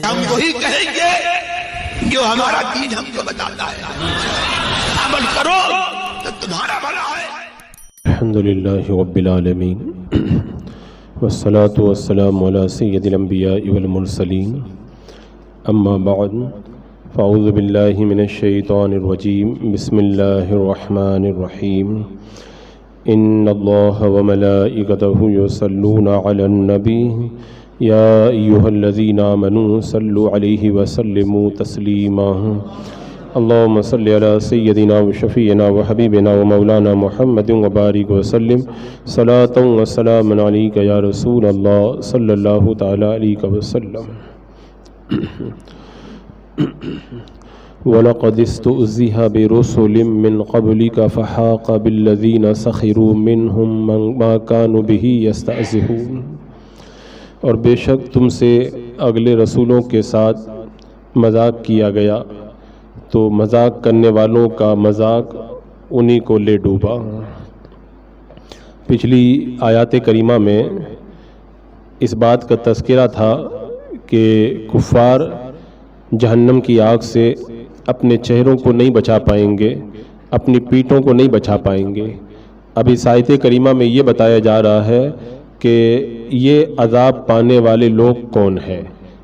ہم وہی کہیں گے جو ہمارا دین ہم کو بتاتا ہے، عمل کرو تو تمہارا بھلا ہے۔ الحمدللہ رب العالمین والصلاة والسلام علی سید الانبیاء والمرسلین، اما بعد فاعوذ باللہ من الشیطان الرجیم، بسم اللہ الرحمن الرحیم۔ ان اللہ وملائکتہ یصلون علی النبی یا ایہا الذین آمنوا صلوا علیہ وسلموا تسلیما۔ اللہم صلی علی سیدنا وشفیعنا وحبیبنا ومولانا محمد وبارک وسلم صلاۃ وسلام علیک یا رسول اللہ صلی اللہ تعالی علیہ وسلم۔ وَلَقَدِ اسْتُهْزِئَ بِرُسُلٍ مِّن قَبْلِكَ فَحَاقَ بِالَّذِينَ سَخِرُوا مِنْهُمْ مَا كَانُوا بِهِ يَسْتَهْزِئُونَ، اور بے شک تم سے اگلے رسولوں کے ساتھ مذاق کیا گیا تو مذاق کرنے والوں کا مذاق انہی کو لے ڈوبا۔ پچھلی آیات کریمہ میں اس بات کا تذکرہ تھا کہ کفار جہنم کی آگ سے اپنے چہروں کو نہیں بچا پائیں گے، اپنی پیٹھوں کو نہیں بچا پائیں گے۔ اب اس آیت کریمہ میں یہ بتایا جا رہا ہے کہ یہ عذاب پانے والے لوگ کون ہیں،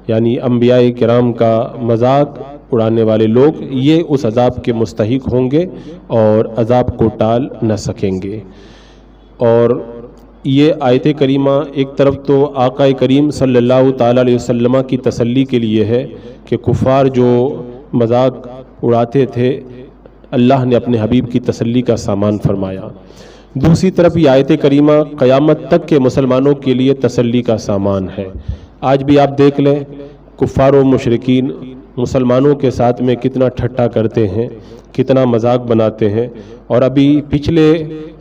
یعنی انبیاء کرام کا مذاق اڑانے والے لوگ یہ اس عذاب کے مستحق ہوں گے اور عذاب کو ٹال نہ سکیں گے۔ اور یہ آیت کریمہ ایک طرف تو آقا کریم صلی اللہ تعالیٰ علیہ وسلم کی تسلی کے لیے ہے کہ کفار جو مذاق اڑاتے تھے اللہ نے اپنے حبیب کی تسلی کا سامان فرمایا، دوسری طرف یہ آیت کریمہ قیامت تک کے مسلمانوں کے لیے تسلی کا سامان ہے۔ آج بھی آپ دیکھ لیں کفار و مشرکین مسلمانوں کے ساتھ میں کتنا ٹھٹا کرتے ہیں، کتنا مذاق بناتے ہیں، اور ابھی پچھلے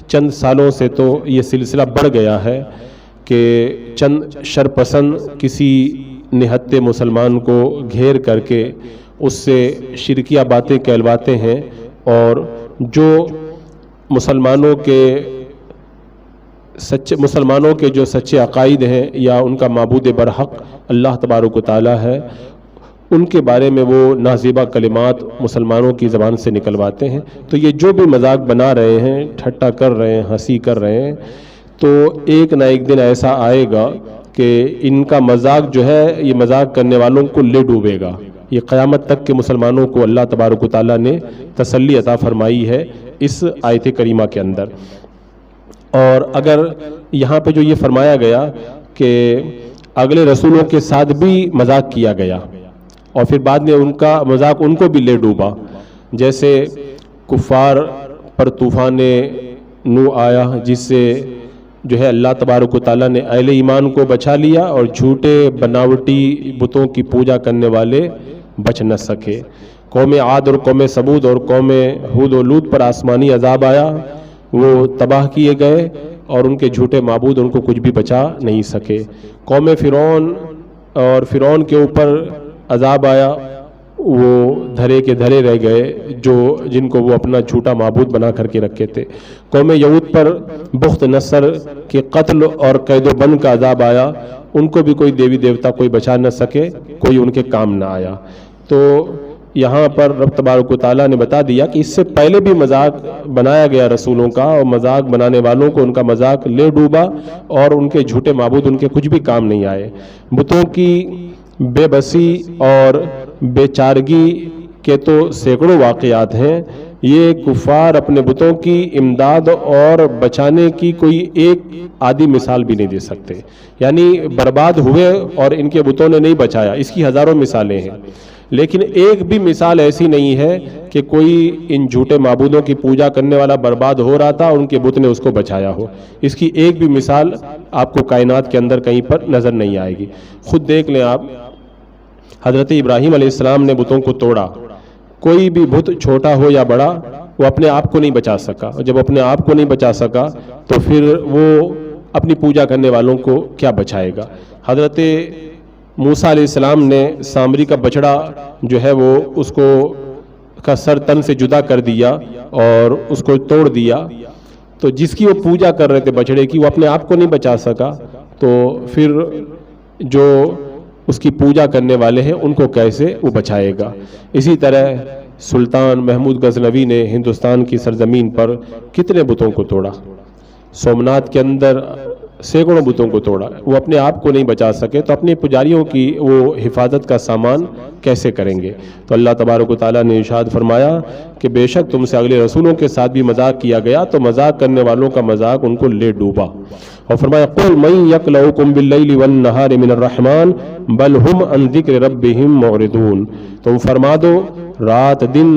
چند سالوں سے تو یہ سلسلہ بڑھ گیا ہے کہ چند شرپسند کسی نہتے مسلمان کو گھیر کر کے اس سے شرکیہ باتیں کہلواتے ہیں، اور جو مسلمانوں کے جو سچے عقائد ہیں یا ان کا معبود برحق اللہ تبارک و تعالی ہے، ان کے بارے میں وہ نازیبہ کلمات مسلمانوں کی زبان سے نکلواتے ہیں۔ تو یہ جو بھی مذاق بنا رہے ہیں، ٹھٹا کر رہے ہیں، ہنسی کر رہے ہیں، تو ایک نہ ایک دن ایسا آئے گا کہ ان کا مذاق جو ہے یہ مذاق کرنے والوں کو لے ڈوبے گا۔ یہ قیامت تک کے مسلمانوں کو اللہ تبارک و تعالیٰ نے تسلی عطا فرمائی ہے اس آیت کریمہ کے اندر۔ اور اگر یہاں پہ جو یہ فرمایا گیا کہ اگلے رسولوں کے ساتھ بھی مذاق کیا گیا اور پھر بعد میں ان کا مذاق ان کو بھی لے ڈوبا، جیسے کفار پر طوفان نوح آیا جس سے جو ہے اللہ تبارک و تعالیٰ نے اہل ایمان کو بچا لیا اور جھوٹے بناوٹی بتوں کی پوجا کرنے والے بچ نہ سکے۔ قوم عاد اور قوم ثمود اور قوم ہود و لوط پر آسمانی عذاب آیا، وہ تباہ کیے گئے اور ان کے جھوٹے معبود ان کو کچھ بھی بچا نہیں سکے۔ قوم فرعون اور فرعون کے اوپر عذاب آیا، وہ دھرے کے دھرے رہ گئے جن کو وہ اپنا جھوٹا معبود بنا کر کے رکھے تھے۔ قوم یہود پر بخت نصر کے قتل اور قید و بند کا عذاب آیا، ان کو بھی کوئی دیوی دیوتا کوئی بچا نہ سکے، کوئی ان کے کام نہ آیا۔ تو یہاں پر رب تبارک و تعالیٰ نے بتا دیا کہ اس سے پہلے بھی مذاق بنایا گیا رسولوں کا، اور مذاق بنانے والوں کو ان کا مذاق لے ڈوبا اور ان کے جھوٹے معبود ان کے کچھ بھی کام نہیں آئے۔ بتوں کی بے بسی اور بے چارگی کے تو سینکڑوں واقعات ہیں، یہ کفار اپنے بتوں کی امداد اور بچانے کی کوئی ایک آدھی مثال بھی نہیں دے سکتے، یعنی برباد ہوئے اور ان کے بتوں نے نہیں بچایا، اس کی ہزاروں مثالیں ہیں، لیکن ایک بھی مثال ایسی نہیں ہے کہ کوئی ان جھوٹے معبودوں کی پوجا کرنے والا برباد ہو رہا تھا اور ان کے بت نے اس کو بچایا ہو۔ اس کی ایک بھی مثال آپ کو کائنات کے اندر کہیں پر نظر نہیں آئے گی۔ خود دیکھ لیں آپ، حضرت ابراہیم علیہ السلام نے بتوں کو توڑا، کوئی بھی بت چھوٹا ہو یا بڑا وہ اپنے آپ کو نہیں بچا سکا، اور جب اپنے آپ کو نہیں بچا سکا تو پھر وہ اپنی پوجا کرنے والوں کو کیا بچائے گا۔ حضرت موسیٰ علیہ السلام نے سامری کا بچڑا جو ہے وہ اس کو کا سر تن سے جدا کر دیا اور اس کو توڑ دیا، تو جس کی وہ پوجا کر رہے تھے بچڑے کی، وہ اپنے آپ کو نہیں بچا سکا، تو پھر جو اس کی پوجا کرنے والے ہیں ان کو کیسے وہ بچائے گا۔ اسی طرح سلطان محمود غزنوی نے ہندوستان کی سرزمین پر کتنے بتوں کو توڑا، سومناتھ کے اندر سینکڑوں بتوں کو توڑا، وہ اپنے آپ کو نہیں بچا سکے تو اپنے پجاریوں کی وہ حفاظت کا سامان کیسے کریں گے؟ تو اللہ تبارک و تعالیٰ نے ارشاد فرمایا کہ بے شک تم سے اگلے رسولوں کے ساتھ بھی مذاق کیا گیا تو مذاق کرنے والوں کا مذاق ان کو لے ڈوبا، اور فرمایا قل من یکلؤکم باللیل والنہار من الرحمن بل ہم عن ذکر ربہم معرضون، تم فرما دو رات دن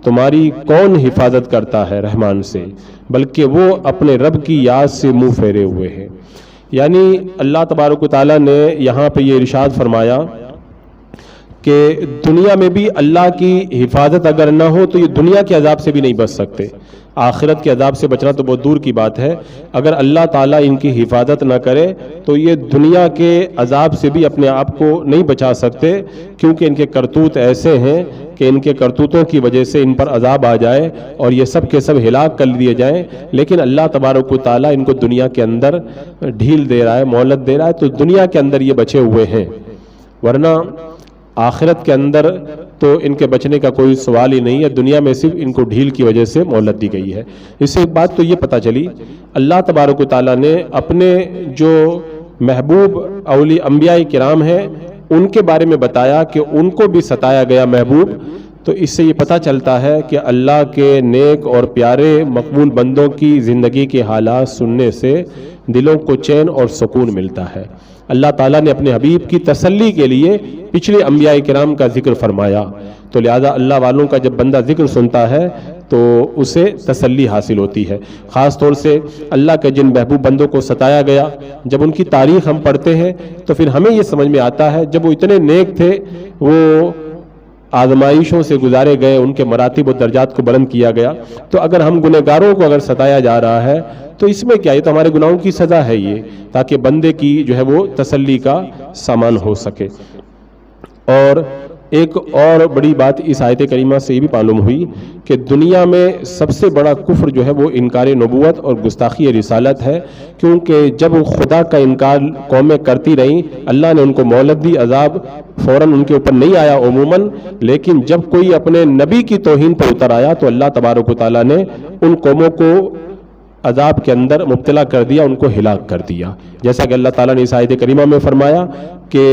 تمہاری کون حفاظت کرتا ہے رحمان سے، بلکہ وہ اپنے رب کی یاد سے منہ پھیرے ہوئے ہیں۔ یعنی اللہ تبارک و تعالیٰ نے یہاں پہ یہ ارشاد فرمایا کہ دنیا میں بھی اللہ کی حفاظت اگر نہ ہو تو یہ دنیا کے عذاب سے بھی نہیں بچ سکتے، آخرت کے عذاب سے بچنا تو بہت دور کی بات ہے، اگر اللہ تعالیٰ ان کی حفاظت نہ کرے تو یہ دنیا کے عذاب سے بھی اپنے آپ کو نہیں بچا سکتے، کیونکہ ان کے کرتوت ایسے ہیں کہ ان کے کرتوتوں کی وجہ سے ان پر عذاب آ جائے اور یہ سب کے سب ہلاک کر دیے جائیں، لیکن اللہ تبارک و تعالیٰ ان کو دنیا کے اندر ڈھیل دے رہا ہے، مہلت دے رہا ہے، تو دنیا کے اندر یہ بچے ہوئے ہیں، ورنہ آخرت کے اندر تو ان کے بچنے کا کوئی سوال ہی نہیں ہے، دنیا میں صرف ان کو ڈھیل کی وجہ سے مہلت دی گئی ہے۔ اس سے ایک بات تو یہ پتہ چلی اللہ تبارک و تعالیٰ نے اپنے جو محبوب انبیاء کرام ہیں ان کے بارے میں بتایا کہ ان کو بھی ستایا گیا محبوب، تو اس سے یہ پتہ چلتا ہے کہ اللہ کے نیک اور پیارے مقبول بندوں کی زندگی کے حالات سننے سے دلوں کو چین اور سکون ملتا ہے۔ اللہ تعالیٰ نے اپنے حبیب کی تسلی کے لیے پچھلے انبیاء کرام کا ذکر فرمایا، تو لہذا اللہ والوں کا جب بندہ ذکر سنتا ہے تو اسے تسلی حاصل ہوتی ہے۔ خاص طور سے اللہ کے جن محبوب بندوں کو ستایا گیا، جب ان کی تاریخ ہم پڑھتے ہیں تو پھر ہمیں یہ سمجھ میں آتا ہے جب وہ اتنے نیک تھے، وہ آزمائشوں سے گزارے گئے، ان کے مراتب و درجات کو بلند کیا گیا، تو اگر ہم گنہگاروں کو اگر ستایا جا رہا ہے تو اس میں کیا، یہ تو ہمارے گناہوں کی سزا ہے یہ، تاکہ بندے کی جو ہے وہ تسلی کا سامان ہو سکے۔ اور ایک اور بڑی بات اس آیت کریمہ سے یہ بھی معلوم ہوئی کہ دنیا میں سب سے بڑا کفر جو ہے وہ انکار نبوت اور گستاخی رسالت ہے، کیونکہ جب خدا کا انکار قومیں کرتی رہیں، اللہ نے ان کو مہلت دی، عذاب فوراً ان کے اوپر نہیں آیا عموماً، لیکن جب کوئی اپنے نبی کی توہین پر اتر آیا تو اللہ تبارک و تعالیٰ نے ان قوموں کو عذاب کے اندر مبتلا کر دیا، ان کو ہلاک کر دیا، جیسا کہ اللہ تعالیٰ نے اس آیت کریمہ میں فرمایا کہ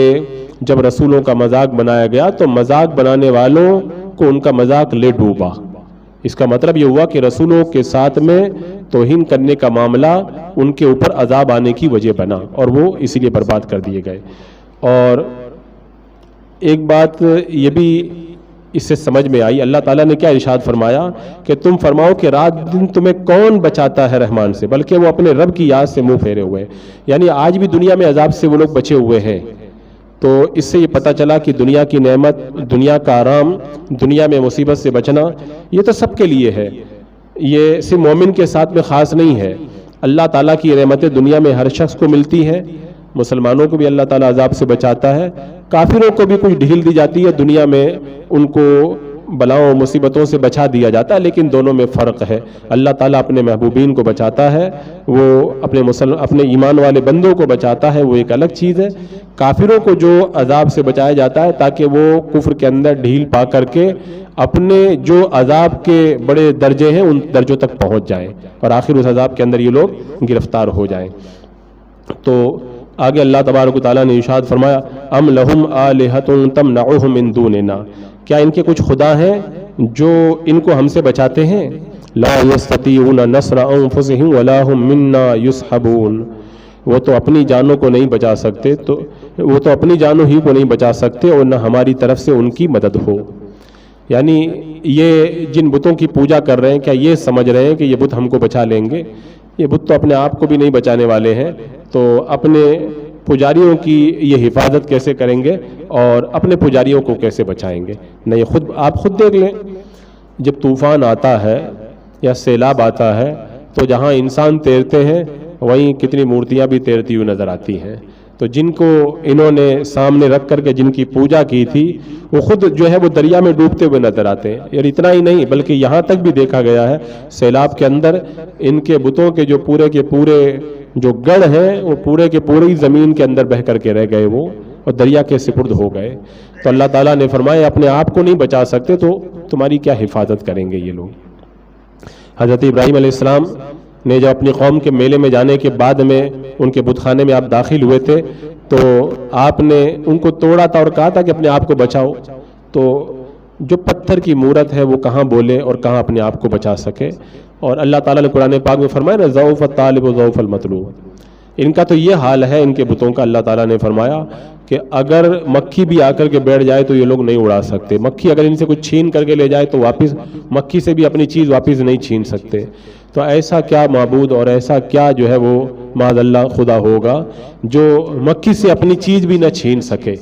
جب رسولوں کا مذاق بنایا گیا تو مذاق بنانے والوں کو ان کا مذاق لے ڈوبا۔ اس کا مطلب یہ ہوا کہ رسولوں کے ساتھ میں توہین کرنے کا معاملہ ان کے اوپر عذاب آنے کی وجہ بنا اور وہ اسی لیے برباد کر دیے گئے۔ اور ایک بات یہ بھی اس سے سمجھ میں آئی، اللہ تعالیٰ نے کیا ارشاد فرمایا کہ تم فرماؤ کہ رات دن تمہیں کون بچاتا ہے رحمان سے، بلکہ وہ اپنے رب کی یاد سے منہ پھیرے ہوئے، یعنی آج بھی دنیا میں عذاب سے وہ لوگ بچے ہوئے ہیں۔ تو اس سے یہ پتہ چلا کہ دنیا کی نعمت، دنیا کا آرام، دنیا میں مصیبت سے بچنا یہ تو سب کے لیے ہے، یہ صرف مومن کے ساتھ میں خاص نہیں ہے۔ اللہ تعالیٰ کی رحمتیں دنیا میں ہر شخص کو ملتی ہیں، مسلمانوں کو بھی اللہ تعالیٰ عذاب سے بچاتا ہے، کافروں کو بھی کچھ ڈھیل دی جاتی ہے، دنیا میں ان کو بلاؤں مصیبتوں سے بچا دیا جاتا ہے، لیکن دونوں میں فرق ہے۔ اللہ تعالیٰ اپنے محبوبین کو بچاتا ہے، وہ اپنے ایمان والے بندوں کو بچاتا ہے، وہ ایک الگ چیز ہے۔ کافروں کو جو عذاب سے بچایا جاتا ہے تاکہ وہ کفر کے اندر ڈھیل پا کر کے اپنے جو عذاب کے بڑے درجے ہیں ان درجوں تک پہنچ جائیں اور آخر اس عذاب کے اندر یہ لوگ گرفتار ہو جائیں۔ تو آگے اللہ تبارک و تعالیٰ نے ارشاد فرمایا ام لہم آلہۃ تمنعہم من دوننا، کیا ان کے کچھ خدا ہیں جو ان کو ہم سے بچاتے ہیں؟ لا یستطیعون نصر انفسہم ولا ہم منا یصحبون، وہ تو اپنی جانوں کو نہیں بچا سکتے، تو وہ تو اپنی جانوں ہی کو نہیں بچا سکتے اور نہ ہماری طرف سے ان کی مدد ہو۔ یعنی یہ جن بتوں کی پوجا کر رہے ہیں کیا یہ سمجھ رہے ہیں کہ یہ بت ہم کو بچا لیں گے؟ یہ بت تو اپنے آپ کو بھی نہیں بچانے والے ہیں، تو اپنے پجاریوں کی یہ حفاظت کیسے کریں گے اور اپنے پجاریوں کو کیسے بچائیں گے؟ نہ یہ آپ خود دیکھ لیں، جب طوفان آتا ہے یا سیلاب آتا ہے تو جہاں انسان تیرتے ہیں وہیں کتنی مورتیاں بھی تیرتی ہوئی نظر آتی ہیں، تو جن کو انہوں نے سامنے رکھ کر کے جن کی پوجا کی تھی وہ خود جو ہے وہ دریا میں ڈوبتے ہوئے نظر آتے ہیں۔ اور اتنا ہی نہیں بلکہ یہاں تک بھی دیکھا گیا ہے سیلاب کے اندر ان کے بتوں کے جو پورے کے پورے جو گڑھ ہیں وہ پورے کے پورے ہی زمین کے اندر بہہ کر کے رہ گئے، وہ اور دریا کے سپرد ہو گئے۔ تو اللہ تعالیٰ نے فرمایا اپنے آپ کو نہیں بچا سکتے تو تمہاری کیا حفاظت کریں گے یہ لوگ۔ حضرت ابراہیم علیہ السلام نے جب اپنی قوم کے میلے میں جانے کے بعد میں ان کے بت خانے میں آپ داخل ہوئے تھے تو آپ نے ان کو توڑا تھا اور کہا تھا کہ اپنے آپ کو بچاؤ، تو جو پتھر کی مورت ہے وہ کہاں بولے اور کہاں اپنے آپ کو بچا سکے۔ اور اللہ تعالیٰ نے قرآن پاک میں فرمایا نا ضعف الطالب و ضعف المطلوب، ان کا تو یہ حال ہے ان کے بتوں کا۔ اللہ تعالیٰ نے فرمایا کہ اگر مکھی بھی آ کر کے بیٹھ جائے تو یہ لوگ نہیں اڑا سکتے، مکھی اگر ان سے کچھ چھین کر کے لے جائے تو واپس مکھی سے بھی اپنی چیز واپس نہیں چھین سکتے۔ تو ایسا کیا معبود اور ایسا کیا جو ہے وہ معاذ اللہ خدا ہوگا جو مکھی سے اپنی چیز بھی نہ چھین سکے۔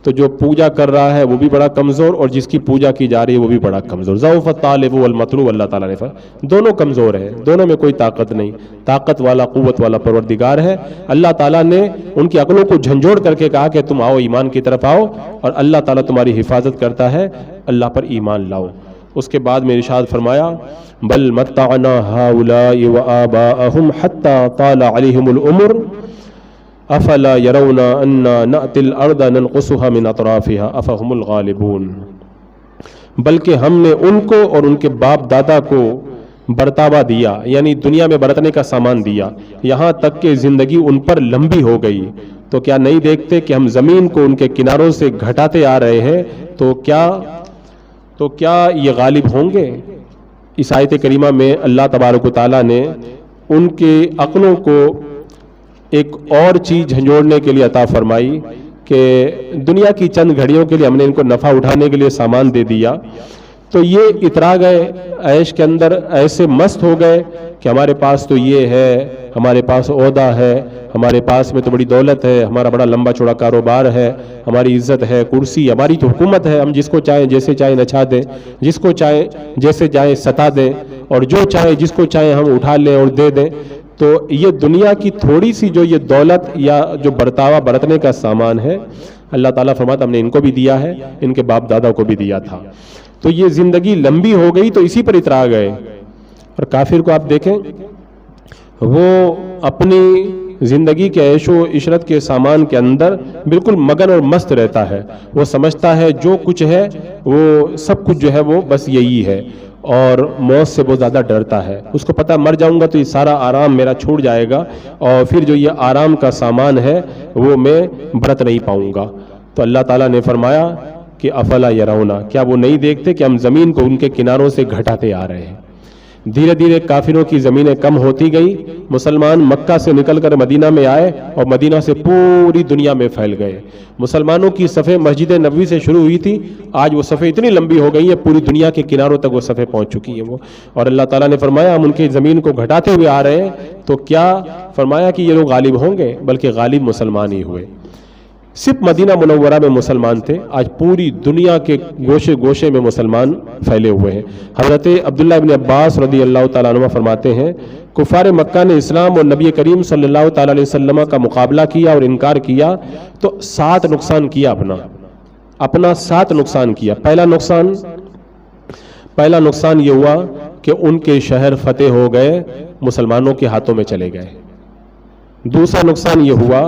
تو جو پوجا کر رہا ہے وہ بھی بڑا کمزور اور جس کی پوجا کی جا رہی ہے وہ بھی بڑا کمزور۔ ضعف الطالب والمطلوب، اللہ تعالیٰ نے فرمایا دونوں کمزور ہیں، دونوں میں کوئی طاقت نہیں۔ طاقت والا قوت والا پروردگار ہے۔ اللہ تعالیٰ نے ان کی عقلوں کو جھنجھوڑ کر کے کہا کہ تم آؤ ایمان کی طرف آؤ، اور اللہ تعالیٰ تمہاری حفاظت کرتا ہے، اللہ پر ایمان لاؤ۔ اس کے بعد میں ارشاد فرمایا بل متعنا هؤلاء وآباءهم حتى طال عليهم العمر افلا يرون ان نأتي الارض ننقصها من اطرافها افهم الغالبون، بلکہ ہم نے ان کو اور ان کے باپ دادا کو برتاوا دیا، یعنی دنیا میں برتنے کا سامان دیا، یہاں تک کہ زندگی ان پر لمبی ہو گئی، تو کیا نہیں دیکھتے کہ ہم زمین کو ان کے کناروں سے گھٹاتے آ رہے ہیں، تو کیا یہ غالب ہوں گے؟ اس آیت کریمہ میں اللہ تبارک و تعالیٰ نے ان کے عقلوں کو ایک اور چیز جھنجھوڑنے کے لیے عطا فرمائی کہ دنیا کی چند گھڑیوں کے لیے ہم نے ان کو نفع اٹھانے کے لیے سامان دے دیا، تو یہ اترا گئے عیش کے اندر، ایسے مست ہو گئے کہ ہمارے پاس تو یہ ہے، ہمارے پاس عہدہ ہے، ہمارے پاس میں تو بڑی دولت ہے، ہمارا بڑا لمبا چوڑا کاروبار ہے، ہماری عزت ہے، کرسی، ہماری تو حکومت ہے، ہم جس کو چاہیں جیسے چاہیں نچا دیں، جس کو چاہیں جیسے چاہیں ستا دیں، اور جو چاہیں جس کو چاہیں ہم اٹھا لیں اور دے دیں۔ تو یہ دنیا کی تھوڑی سی جو یہ دولت یا جو برتاوا برتنے کا سامان ہے، اللہ تعالیٰ فرماتا ہم نے ان کو بھی دیا ہے، ان کے باپ دادا کو بھی دیا تھا، تو یہ زندگی لمبی ہو گئی تو اسی پر اترا گئے۔ اور کافر کو آپ دیکھیں، وہ اپنی زندگی کے عیش و عشرت کے سامان کے اندر بالکل مگن اور مست رہتا ہے، وہ سمجھتا ہے جو کچھ ہے وہ سب کچھ جو ہے وہ بس یہی ہے، اور موت سے بہت زیادہ ڈرتا ہے، اس کو پتہ مر جاؤں گا تو یہ سارا آرام میرا چھوٹ جائے گا، اور پھر جو یہ آرام کا سامان ہے وہ میں برت نہیں پاؤں گا۔ تو اللہ تعالیٰ نے فرمایا کہ افلا یرونا، کیا وہ نہیں دیکھتے کہ ہم زمین کو ان کے کناروں سے گھٹاتے آ رہے ہیں۔ دھیرے دھیرے کافروں کی زمینیں کم ہوتی گئی، مسلمان مکہ سے نکل کر مدینہ میں آئے اور مدینہ سے پوری دنیا میں پھیل گئے۔ مسلمانوں کی صفیں مسجد نبوی سے شروع ہوئی تھی، آج وہ صفیں اتنی لمبی ہو گئی ہیں پوری دنیا کے کناروں تک وہ صفیں پہنچ چکی ہیں وہ، اور اللہ تعالیٰ نے فرمایا ہم ان کی زمین کو گھٹاتے ہوئے آ رہے ہیں، تو کیا فرمایا کہ یہ لوگ غالب ہوں گے؟ بلکہ غالب مسلمان ہی ہوئے۔ صرف مدینہ منورہ میں مسلمان تھے، آج پوری دنیا کے گوشے گوشے میں مسلمان پھیلے ہوئے ہیں۔ حضرت عبداللہ ابن عباس رضی اللہ تعالیٰ عنہ فرماتے ہیں کفار مکہ نے اسلام اور نبی کریم صلی اللہ تعالیٰ علیہ وسلم کا مقابلہ کیا اور انکار کیا تو 7 نقصان کیا، اپنا 7 نقصان کیا۔ پہلا نقصان یہ ہوا کہ ان کے شہر فتح ہو گئے، مسلمانوں کے ہاتھوں میں چلے گئے۔ دوسرا نقصان یہ ہوا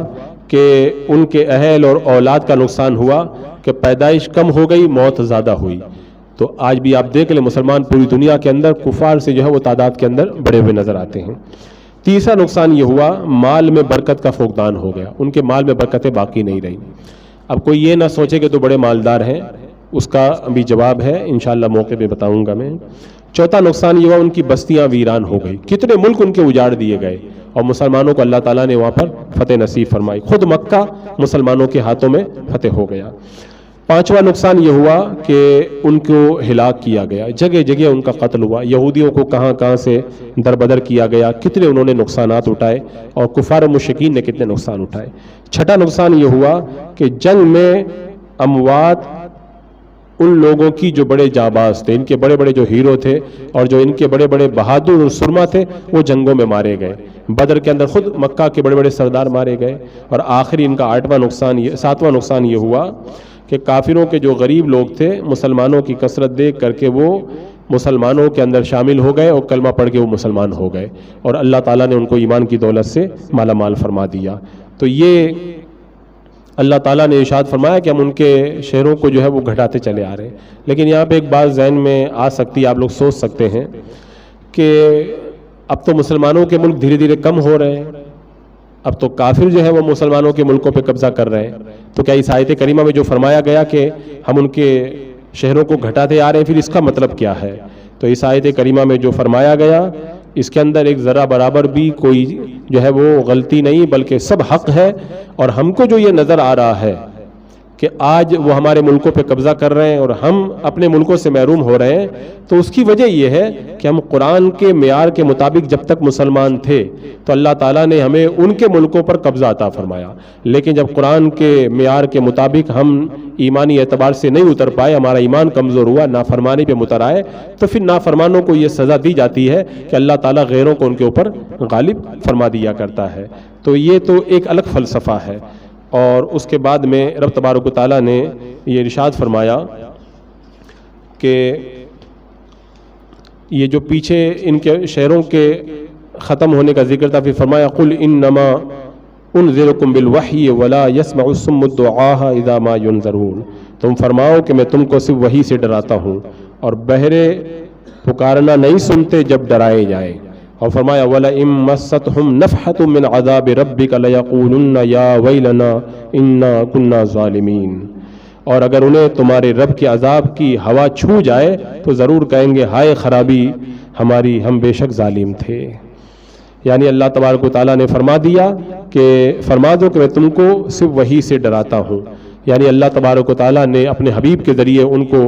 کہ ان کے اہل اور اولاد کا نقصان ہوا کہ پیدائش کم ہو گئی، موت زیادہ ہوئی۔ تو آج بھی آپ دیکھ لیں مسلمان پوری دنیا کے اندر کفار سے جو ہے وہ تعداد کے اندر بڑے ہوئے نظر آتے ہیں۔ تیسرا نقصان یہ ہوا مال میں برکت کا فقدان ہو گیا، ان کے مال میں برکتیں باقی نہیں رہی۔ اب کوئی یہ نہ سوچے کہ تو بڑے مالدار ہیں، اس کا بھی جواب ہے انشاءاللہ موقع پہ بتاؤں گا میں۔ چوتھا نقصان یہ ہوا ان کی بستیاں ویران ہو گئی، کتنے ملک ان کے اجاڑ دیے گئے، اور مسلمانوں کو اللہ تعالیٰ نے وہاں پر فتح نصیب فرمائی، خود مکہ مسلمانوں کے ہاتھوں میں فتح ہو گیا۔ پانچواں نقصان یہ ہوا کہ ان کو ہلاک کیا گیا، جگہ جگہ ان کا قتل ہوا، یہودیوں کو کہاں کہاں سے دربدر کیا گیا، کتنے انہوں نے نقصانات اٹھائے، اور کفار و مشرکین نے کتنے نقصان اٹھائے۔ چھٹا نقصان یہ ہوا کہ جنگ میں اموات ان لوگوں کی جو بڑے جانباز تھے، ان کے بڑے بڑے جو ہیرو تھے اور جو ان کے بڑے بڑے بہادر اور سرما تھے، وہ جنگوں میں مارے گئے۔ بدر کے اندر خود مکہ کے بڑے بڑے سردار مارے گئے۔ اور آخری ان کا 7واں نقصان یہ ہوا کہ کافروں کے جو غریب لوگ تھے، مسلمانوں کی کثرت دیکھ کر کے وہ مسلمانوں کے اندر شامل ہو گئے اور کلمہ پڑھ کے وہ مسلمان ہو گئے، اور اللہ تعالیٰ نے ان کو ایمان کی دولت سے مالا مال فرما دیا۔ تو یہ اللہ تعالیٰ نے ارشاد فرمایا کہ ہم ان کے شہروں کو جو ہے وہ گھٹاتے چلے آ رہے ہیں. لیکن یہاں پہ ایک بات ذہن میں آ سکتی ہے, آپ لوگ سوچ سکتے ہیں کہ اب تو مسلمانوں کے ملک دھیرے دھیرے کم ہو رہے ہیں, اب تو کافر جو ہے وہ مسلمانوں کے ملکوں پہ قبضہ کر رہے ہیں, تو کیا اس آیت کریمہ میں جو فرمایا گیا کہ ہم ان کے شہروں کو گھٹاتے آ رہے ہیں, پھر اس کا مطلب کیا ہے؟ تو اس آیت کریمہ میں جو فرمایا گیا اس کے اندر ایک ذرا برابر بھی کوئی جو ہے وہ غلطی نہیں, بلکہ سب حق ہے. اور ہم کو جو یہ نظر آ رہا ہے کہ آج وہ ہمارے ملکوں پہ قبضہ کر رہے ہیں اور ہم اپنے ملکوں سے محروم ہو رہے ہیں, تو اس کی وجہ یہ ہے کہ ہم قرآن کے معیار کے مطابق جب تک مسلمان تھے تو اللہ تعالیٰ نے ہمیں ان کے ملکوں پر قبضہ عطا فرمایا. لیکن جب قرآن کے معیار کے مطابق ہم ایمانی اعتبار سے نہیں اتر پائے, ہمارا ایمان کمزور ہوا, نافرمانی پہ متر آئے, تو پھر نافرمانوں کو یہ سزا دی جاتی ہے کہ اللہ تعالیٰ غیروں کو ان کے اوپر غالب فرما دیا کرتا ہے. تو یہ تو ایک الگ فلسفہ ہے. اور اس کے بعد میں رب تبارک و تعالیٰ نے یہ ارشاد فرمایا کہ یہ جو پیچھے ان کے شہروں کے ختم ہونے کا ذکر تھا, پھر فرمایا قل انما انذرکم بالوحی ولا یسمع الصم الدعاء اذا ما ینذرون, تم فرماؤ کہ میں تم کو صرف وحی سے ڈراتا ہوں اور بہرے پکارنا نہیں سنتے جب ڈرائے جائیں. اور فرمایا وَلَئِن مَسَّتْهُمْ نَفْحَةٌ مِّنْ عَذَابِ رَبِّكَ لَيَقُولُنَّ يَا وَيْلَنَا إِنَّا كُنَّا ظَالِمِينَ, اور اگر انہیں تمہارے رب کے عذاب کی ہوا چھو جائے تو ضرور کہیں گے ہائے خرابی ہماری, ہم بے شک ظالم تھے. یعنی اللہ تبارک و تعالیٰ نے فرما دیا کہ فرما دو کہ میں تم کو صرف وحی سے ڈراتا ہوں. یعنی اللہ تبارک و تعالیٰ نے اپنے حبیب کے ذریعے ان کو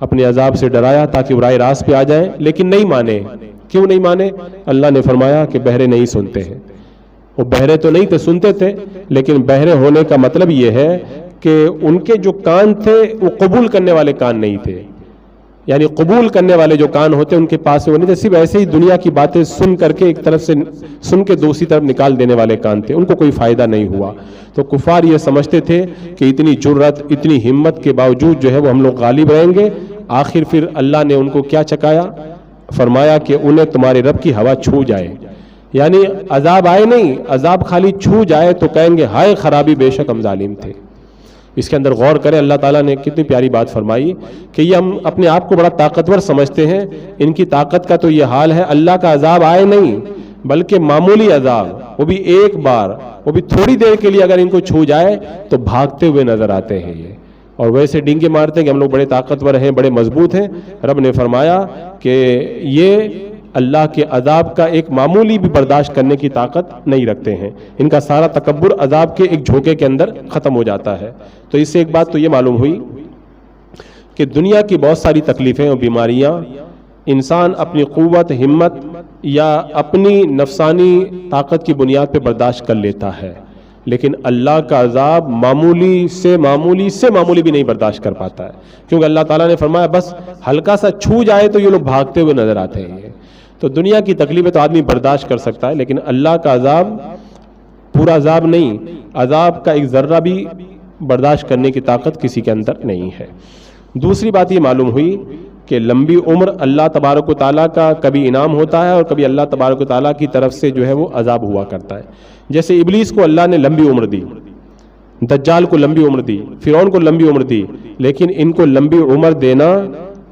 اپنے عذاب سے ڈرایا تاکہ وہ راہ راست پہ آ جائیں, لیکن نہیں مانے. کیوں نہیں مانے؟ اللہ نے فرمایا کہ بہرے نہیں سنتے ہیں. وہ بہرے تو نہیں تھے, سنتے تھے, لیکن بہرے ہونے کا مطلب یہ ہے کہ ان کے جو کان تھے وہ قبول کرنے والے کان نہیں تھے. یعنی قبول کرنے والے جو کان ہوتے ان کے پاس وہ نہیں تھے, صرف ایسے ہی دنیا کی باتیں سن کر کے ایک طرف سے سن کے دوسری طرف نکال دینے والے کان تھے, ان کو کوئی فائدہ نہیں ہوا. تو کفار یہ سمجھتے تھے کہ اتنی جرت اتنی ہمت کے باوجود جو ہے وہ ہم لوگ غالب رہیں گے. آخر پھر اللہ نے ان کو کیا چکایا؟ فرمایا کہ انہیں تمہارے رب کی ہوا چھو جائے. یعنی عذاب آئے نہیں, عذاب خالی چھو جائے تو کہیں گے ہائے خرابی بے شک ہم ظالم تھے. اس کے اندر غور کریں, اللہ تعالیٰ نے کتنی پیاری بات فرمائی کہ یہ ہم اپنے آپ کو بڑا طاقتور سمجھتے ہیں, ان کی طاقت کا تو یہ حال ہے. اللہ کا عذاب آئے نہیں بلکہ معمولی عذاب, وہ بھی ایک بار, وہ بھی تھوڑی دیر کے لیے اگر ان کو چھو جائے تو بھاگتے ہوئے نظر آتے ہیں یہ, اور ویسے ڈینگے مارتے ہیں کہ ہم لوگ بڑے طاقتور ہیں, بڑے مضبوط ہیں. رب نے فرمایا کہ یہ اللہ کے عذاب کا ایک معمولی بھی برداشت کرنے کی طاقت نہیں رکھتے ہیں. ان کا سارا تکبر عذاب کے ایک جھونکے کے اندر ختم ہو جاتا ہے. تو اس سے ایک بات تو یہ معلوم ہوئی کہ دنیا کی بہت ساری تکلیفیں اور بیماریاں انسان اپنی قوت, ہمت یا اپنی نفسانی طاقت کی بنیاد پہ برداشت کر لیتا ہے, لیکن اللہ کا عذاب معمولی سے معمولی بھی نہیں برداشت کر پاتا ہے, کیونکہ اللہ تعالیٰ نے فرمایا بس ہلکا سا چھو جائے تو یہ لوگ بھاگتے ہوئے نظر آتے ہیں. تو دنیا کی تکلیفیں تو آدمی برداشت کر سکتا ہے, لیکن اللہ کا عذاب پورا عذاب نہیں, عذاب کا ایک ذرہ بھی برداشت کرنے کی طاقت کسی کے اندر نہیں ہے. دوسری بات یہ معلوم ہوئی کہ لمبی عمر اللہ تبارک و تعالیٰ کا کبھی انعام ہوتا ہے اور کبھی اللہ تبارک و تعالیٰ کی طرف سے جو ہے وہ عذاب ہوا کرتا ہے. جیسے ابلیس کو اللہ نے لمبی عمر دی, دجال کو لمبی عمر دی, فرعون کو لمبی عمر دی, لیکن ان کو لمبی عمر دینا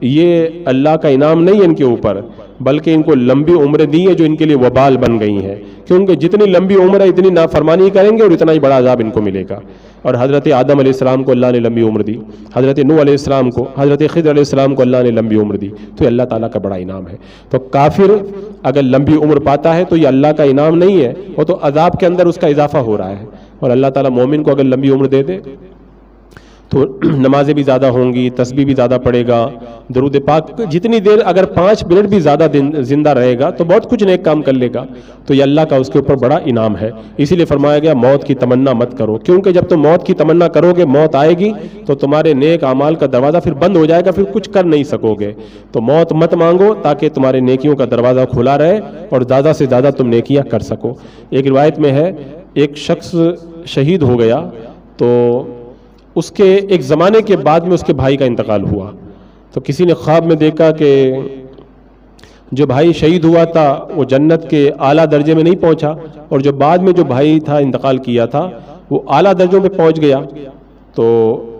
یہ اللہ کا انعام نہیں ہے ان کے اوپر, بلکہ ان کو لمبی عمریں دی ہیں جو ان کے لیے وبال بن گئی ہیں, کیونکہ جتنی لمبی عمر ہے اتنی نافرمانی کریں گے اور اتنا ہی بڑا عذاب ان کو ملے گا. اور حضرت آدم علیہ السلام کو اللہ نے لمبی عمر دی, حضرت نوح علیہ السلام کو, حضرت خضر علیہ السلام کو اللہ نے لمبی عمر دی, تو یہ اللہ تعالیٰ کا بڑا انعام ہے. تو کافر اگر لمبی عمر پاتا ہے تو یہ اللہ کا انعام نہیں ہے, وہ تو عذاب کے اندر اس کا اضافہ ہو رہا ہے. اور اللہ تعالیٰ مومن کو اگر لمبی عمر دے دے تو نمازیں بھی زیادہ ہوں گی, تسبیح بھی زیادہ پڑے گا, درود پاک جتنی دیر اگر 5 منٹ بھی زیادہ زندہ رہے گا تو بہت کچھ نیک کام کر لے گا, تو یہ اللہ کا اس کے اوپر بڑا انعام ہے. اسی لیے فرمایا گیا موت کی تمنا مت کرو, کیونکہ جب تم موت کی تمنا کرو گے موت آئے گی تو تمہارے نیک اعمال کا دروازہ پھر بند ہو جائے گا, پھر کچھ کر نہیں سکو گے. تو موت مت مانگو تاکہ تمہارے نیکیوں کا دروازہ کھلا رہے اور زیادہ سے زیادہ تم نیکیاں کر سکو. ایک روایت میں ہے ایک شخص شہید ہو گیا تو اس کے ایک زمانے کے بعد میں اس کے بھائی کا انتقال ہوا, تو کسی نے خواب میں دیکھا کہ جو بھائی شہید ہوا تھا وہ جنت کے اعلیٰ درجے میں نہیں پہنچا, اور جو بعد میں جو بھائی تھا انتقال کیا تھا وہ اعلیٰ درجوں پہ پہنچ گیا. تو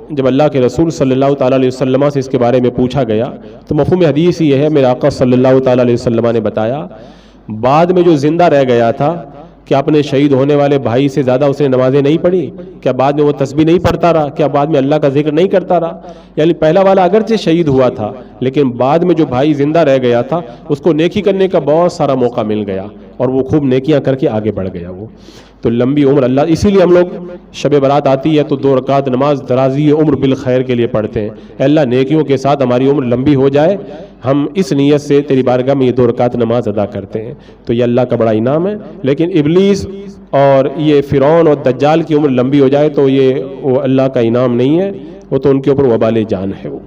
جب اللہ کے رسول صلی اللہ تعالیٰ علیہ وسلم سے اس کے بارے میں پوچھا گیا تو مفہوم حدیث یہ ہے، میرے آقا صلی اللہ تعالیٰ علیہ وسلم نے بتایا بعد میں جو زندہ رہ گیا تھا کیا اپنے شہید ہونے والے بھائی سے زیادہ اس نے نمازیں نہیں پڑھی؟ کیا بعد میں وہ تسبیح نہیں پڑھتا رہا؟ کیا بعد میں اللہ کا ذکر نہیں کرتا رہا؟ یعنی پہلا والا اگرچہ شہید ہوا تھا لیکن بعد میں جو بھائی زندہ رہ گیا تھا اس کو نیکی کرنے کا بہت سارا موقع مل گیا اور وہ خوب نیکیاں کر کے آگے بڑھ گیا. وہ تو لمبی عمر اللہ، اسی لیے ہم لوگ شب برات آتی ہے تو 2 رکعت نماز درازی عمر بالخیر کے لیے پڑھتے ہیں. اے اللہ نیکیوں کے ساتھ ہماری عمر لمبی ہو جائے، ہم اس نیت سے تیری بارگاہ میں یہ 2 رکعت نماز ادا کرتے ہیں. تو یہ اللہ کا بڑا انعام ہے. لیکن ابلیس اور یہ فرعون اور دجال کی عمر لمبی ہو جائے تو یہ وہ اللہ کا انعام نہیں ہے، وہ تو ان کے اوپر وبال جان ہے. وہ